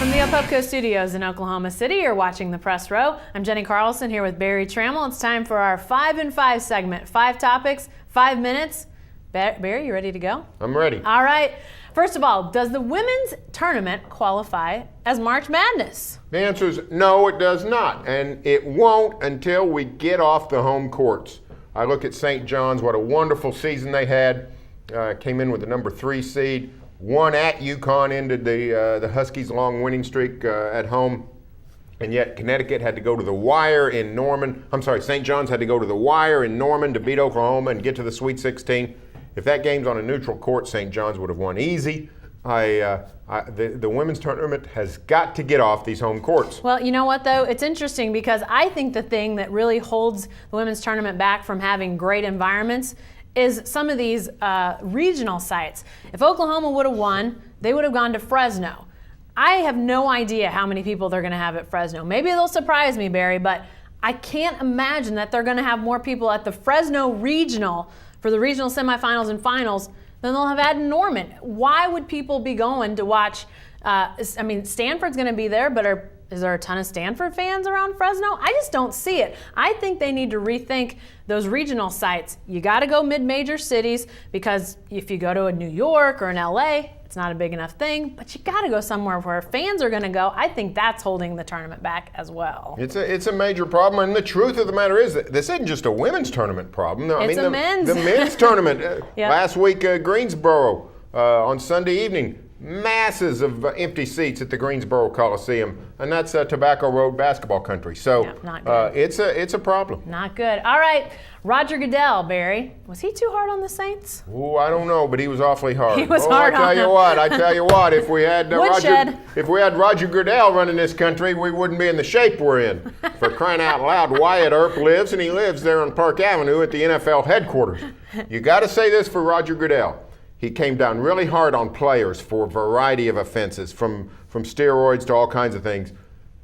From the Opopco Studios in Oklahoma City, you're watching the Press Row. I'm Jenny Carlson here with Barry Trammell. It's time for our 5 in 5 segment. 5 topics, 5 minutes. Barry, you ready to go? I'm ready. All right. First of all, does the women's tournament qualify as March Madness? The answer is no, it does not. And it won't until we get off the home courts. I look at St. John's, what a wonderful season they had. Came in with the number 3 seed. Won at UConn, ended the Huskies' long winning streak at home. And yet Connecticut had to go to the wire in Norman. St. John's had to go to the wire in Norman to beat Oklahoma and get to the Sweet 16. If that game's on a neutral court, St. John's would have won easy. The women's tournament has got to get off these home courts. Well, you know what, though? It's interesting because I think the thing that really holds the women's tournament back from having great environments is some of these regional sites. If Oklahoma would have won, they would have gone to Fresno. I have no idea how many people they're going to have at Fresno. Maybe they'll surprise me, Barry, but I can't imagine that they're going to have more people at the Fresno Regional for the regional semifinals and finals than they'll have had in Norman. Why would people be going to watch? Stanford's going to be there, but is there a ton of Stanford fans around Fresno? I just don't see it. I think they need to rethink those regional sites. You got to go mid-major cities because if you go to a New York or an LA, it's not a big enough thing, but you got to go somewhere where fans are going to go. I think that's holding the tournament back as well. It's a major problem, and the truth of the matter is that this isn't just a women's tournament problem. The men's. The men's tournament. Yep. Last week, Greensboro on Sunday evening, masses of empty seats at the Greensboro Coliseum, and that's Tobacco Road basketball country. So not good. It's a problem. Not good. All right, Roger Goodell, Barry, was he too hard on the Saints? Oh, I don't know, but he was awfully hard. He was hard on them. I tell you what, if we had Roger Goodell running this country, we wouldn't be in the shape we're in. For crying out loud, Wyatt Earp lives, and he lives there on Park Avenue at the NFL headquarters. You got to say this for Roger Goodell. He came down really hard on players for a variety of offenses, from steroids to all kinds of things.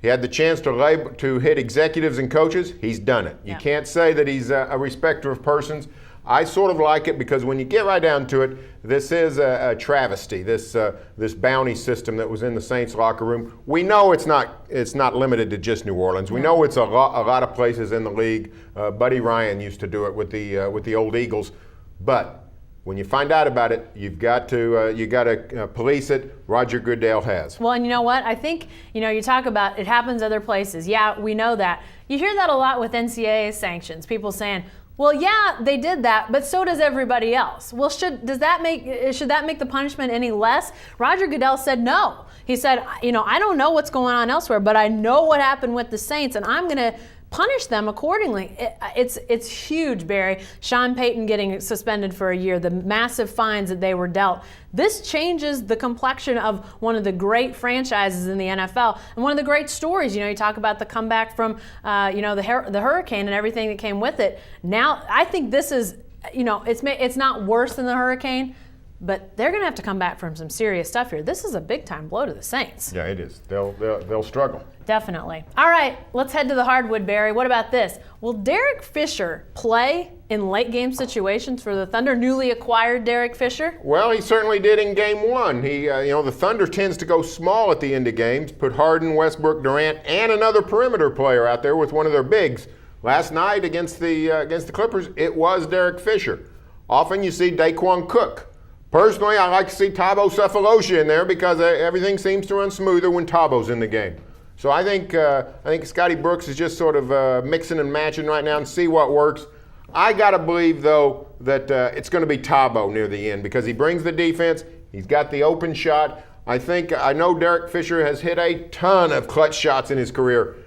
He had the chance to hit executives and coaches. He's done it. You can't say that he's a respecter of persons. I sort of like it because when you get right down to it, this is a travesty, this bounty system that was in the Saints locker room. We know it's not limited to just New Orleans. We know it's a lot of places in the league. Buddy Ryan used to do it with the old Eagles. But when you find out about it, you got to police it. Roger Goodell has. Well, and you know what? I think, you talk about it happens other places. Yeah, we know that. You hear that a lot with NCAA sanctions. People saying, well, yeah, they did that, but so does everybody else. Well, should that make the punishment any less? Roger Goodell said no. He said, I don't know what's going on elsewhere, but I know what happened with the Saints, and I'm going to punish them accordingly. It's huge, Barry. Sean Payton getting suspended for a year, the massive fines that they were dealt. This changes the complexion of one of the great franchises in the NFL and one of the great stories. You talk about the comeback from the hurricane and everything that came with it. Now, I think this is, it's not worse than the hurricane, but they're going to have to come back from some serious stuff here. This is a big-time blow to the Saints. Yeah, it is. They'll struggle. Definitely. All right, let's head to the hardwood, Barry. What about this? Will Derek Fisher play in late-game situations for the Thunder, newly acquired Derek Fisher? Well, he certainly did in Game 1. He, the Thunder tends to go small at the end of games, put Harden, Westbrook, Durant, and another perimeter player out there with one of their bigs. Last night against the Clippers, it was Derek Fisher. Often you see Daquan Cook. Personally, I like to see Thabo Sefolosha in there because everything seems to run smoother when Tabo's in the game. So I think Scotty Brooks is just sort of mixing and matching right now and see what works. I got to believe, though, that it's going to be Thabo near the end because he brings the defense. He's got the open shot. I know Derek Fisher has hit a ton of clutch shots in his career.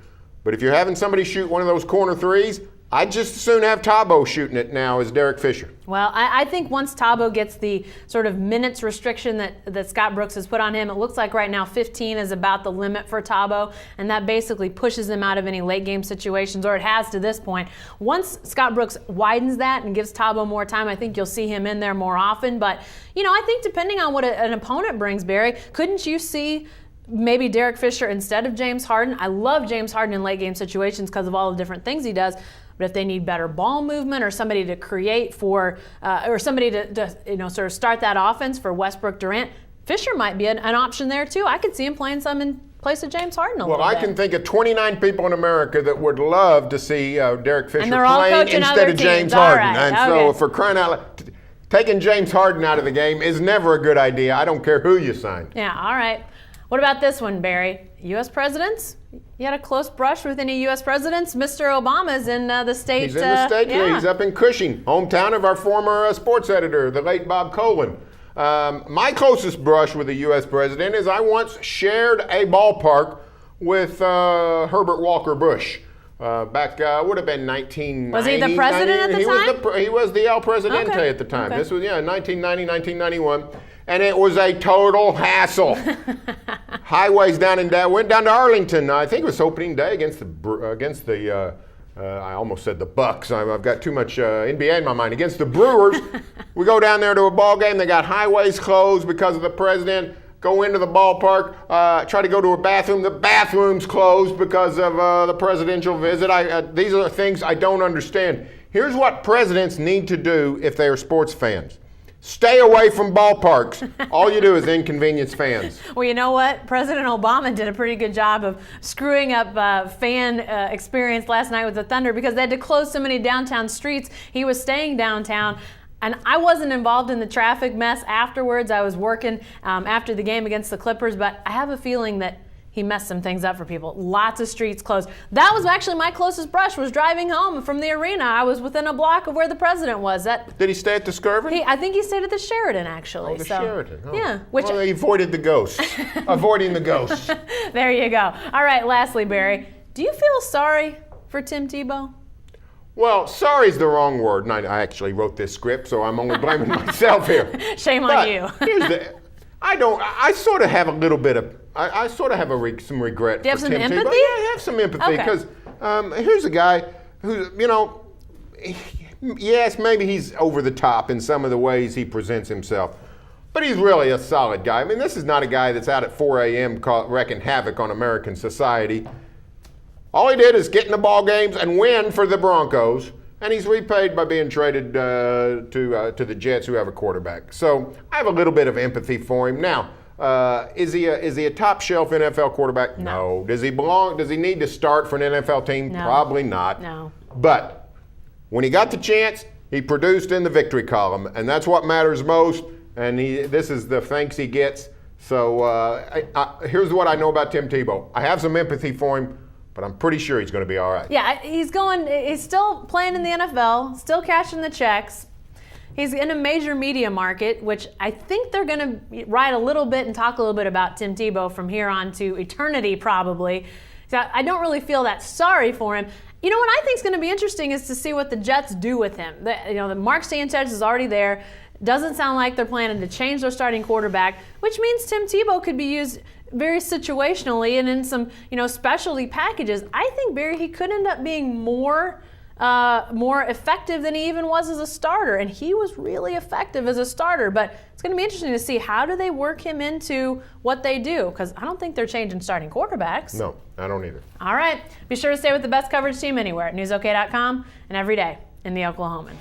But if you're having somebody shoot one of those corner threes, I'd just as soon have Thabo shooting it now as Derek Fisher. Well, I think once Thabo gets the sort of minutes restriction that Scott Brooks has put on him, it looks like right now 15 is about the limit for Thabo, and that basically pushes him out of any late game situations, or it has to this point. Once Scott Brooks widens that and gives Thabo more time, I think you'll see him in there more often. But, I think depending on what an opponent brings, Barry, couldn't you see maybe Derek Fisher instead of James Harden? I love James Harden in late game situations because of all the different things he does. But if they need better ball movement or somebody to create for, or somebody to sort of start that offense for Westbrook Durant, Fisher might be an option there too. I could see him playing some in place of James Harden a Well, little bit. I can think of 29 people in America that would love to see Derek Fisher playing instead of James Harden. Right. And so for crying out loud, taking James Harden out of the game is never a good idea. I don't care who you sign. Yeah, all right. What about this one, Barry? U.S. presidents? You had a close brush with any U.S. presidents? Mr. Obama's in the state. He's in the state. Yeah. He's up in Cushing, hometown of our former sports editor, the late Bob Colan. My closest brush with a U.S. president is I once shared a ballpark with Herbert Walker Bush. Back would have been 1990. Was he the president at the time? He was the El Presidente at the time. Okay. This was 1990, 1991, and it was a total hassle. Highways went down to Arlington. I think it was opening day against the. I almost said the Bucks. I've got too much NBA in my mind. Against the Brewers, we go down there to a ball game. They got highways closed because of the president. Go into the ballpark, try to go to a bathroom. The bathroom's closed because of the presidential visit. These are things I don't understand. Here's what presidents need to do if they are sports fans. Stay away from ballparks. All you do is inconvenience fans. Well, you know what? President Obama did a pretty good job of screwing up fan experience last night with the Thunder because they had to close so many downtown streets. He was staying downtown. And I wasn't involved in the traffic mess afterwards. I was working after the game against the Clippers, but I have a feeling that he messed some things up for people. Lots of streets closed. That was actually my closest brush, was driving home from the arena. I was within a block of where the president was. Did he stay at the Skirvin? I think he stayed at the Sheraton, actually. Oh, the Sheraton. Oh. Yeah. Well, he avoided the ghosts. Avoiding the ghosts. There you go. All right, lastly, Barry, do you feel sorry for Tim Tebow? Well, sorry's the wrong word, and I actually wrote this script, so I'm only blaming myself here. Shame on you. I sort of have a little bit of, I sort of have some regret. Do you have for some Tim empathy? Tebow. Yeah, I have some empathy because here's a guy who, yes, maybe he's over the top in some of the ways he presents himself, but he's really a solid guy. I mean, this is not a guy that's out at 4 a.m. wreaking havoc on American society. All he did is get in the ball games and win for the Broncos, and he's repaid by being traded to the Jets, who have a quarterback. So I have a little bit of empathy for him. Now, is he a top shelf NFL quarterback? No. Does he belong? Does he need to start for an NFL team? No. Probably not. No. But when he got the chance, he produced in the victory column, and that's what matters most. And this is the thanks he gets. So here's what I know about Tim Tebow. I have some empathy for him, but I'm pretty sure he's going to be all right. Yeah, he's still playing in the NFL, still cashing the checks. He's in a major media market, which I think they're going to write a little bit and talk a little bit about Tim Tebow from here on to eternity, probably. So I don't really feel that sorry for him. You know what I think is going to be interesting is to see what the Jets do with him. The Mark Sanchez is already there. Doesn't sound like they're planning to change their starting quarterback, which means Tim Tebow could be used very situationally and in some, specialty packages. I think, Barry, he could end up being more effective than he even was as a starter, and he was really effective as a starter. But it's going to be interesting to see how do they work him into what they do, because I don't think they're changing starting quarterbacks. No, I don't either. All right, be sure to stay with the best coverage team anywhere at newsok.com and every day in the Oklahoman.